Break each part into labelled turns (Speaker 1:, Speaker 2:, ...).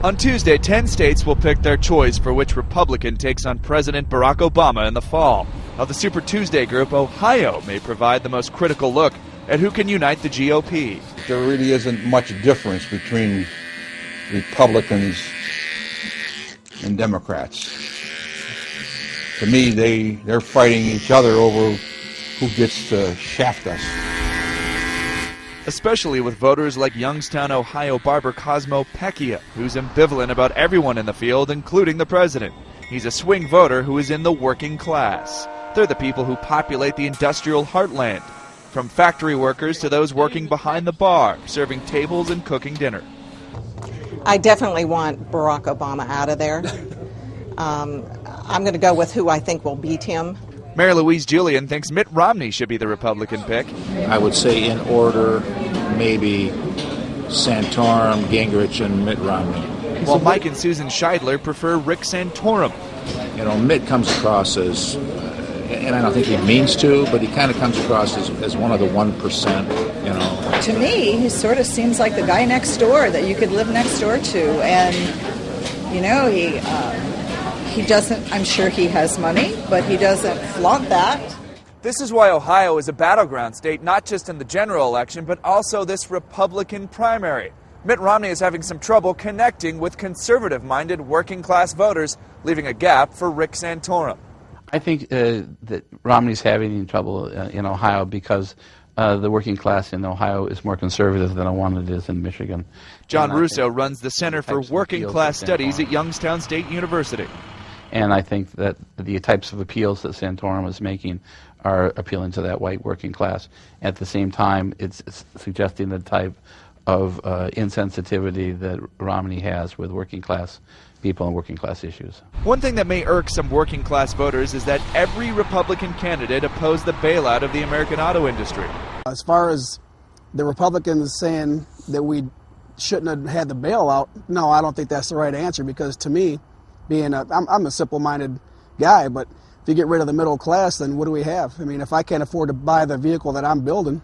Speaker 1: On Tuesday, 10 states will pick their choice for which Republican takes on President Barack Obama in the fall. Of the Super Tuesday group, Ohio may provide the most critical look at who can unite the GOP.
Speaker 2: There really isn't much difference between Republicans and Democrats. To me, they're fighting each other over who gets to shaft us.
Speaker 1: Especially with voters like Youngstown, Ohio barber Cosmo Pecchia, who's ambivalent about everyone in the field, including the president. He's a swing voter who is in the working class. They're the people who populate the industrial heartland, from factory workers to those working behind the bar, serving tables and cooking dinner.
Speaker 3: I definitely want Barack Obama out of there. I'm going to go with who I think will beat him.
Speaker 1: Mary Louise Julian thinks Mitt Romney should be the Republican pick.
Speaker 4: I would say in order, maybe Santorum, Gingrich, and Mitt Romney.
Speaker 1: While Mike and Susan Scheidler prefer Rick Santorum.
Speaker 4: You know, Mitt comes across as, and I don't think he means to, but he kind of comes across as one of the 1%, you know.
Speaker 5: To me, he sort of seems like the guy next door that you could live next door to. And, you know, he doesn't, I'm sure he has money, but he doesn't flaunt that.
Speaker 1: This is why Ohio is a battleground state, not just in the general election, but also this Republican primary. Mitt Romney is having some trouble connecting with conservative-minded working-class voters, leaving a gap for Rick Santorum.
Speaker 6: I think that Romney's having trouble in Ohio because the working class in Ohio is more conservative than one it is in Michigan.
Speaker 1: John Russo runs the Center for Working Class Studies at Youngstown State University.
Speaker 6: And I think that the types of appeals that Santorum is making are appealing to that white working class. At the same time, it's suggesting the type of insensitivity that Romney has with working class people and working class issues.
Speaker 1: One thing that may irk some working class voters is that every Republican candidate opposed the bailout of the American auto industry.
Speaker 7: As far as the Republicans saying that we shouldn't have had the bailout, no, I don't think that's the right answer, because to me, I'm a simple-minded guy, but if you get rid of the middle class, then what do we have? I mean, if I can't afford to buy the vehicle that I'm building,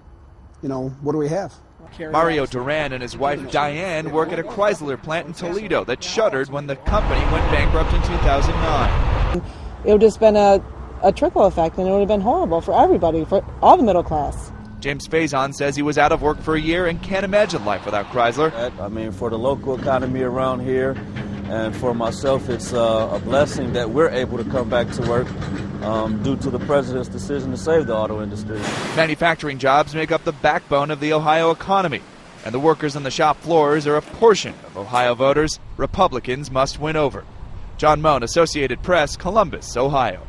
Speaker 7: you know, what do we have?
Speaker 1: Mario Duran and his wife Diane work at a Chrysler plant in Toledo that shuttered when the company went bankrupt in 2009.
Speaker 8: It would have just been a trickle effect, and it would have been horrible for everybody, for all the middle class.
Speaker 1: James Faison says he was out of work for a year and can't imagine life without Chrysler.
Speaker 9: I mean, for the local economy around here, and for myself, it's a blessing that we're able to come back to work due to the president's decision to save the auto industry.
Speaker 1: Manufacturing jobs make up the backbone of the Ohio economy, and the workers on the shop floors are a portion of Ohio voters Republicans must win over. John Mone, Associated Press, Columbus, Ohio.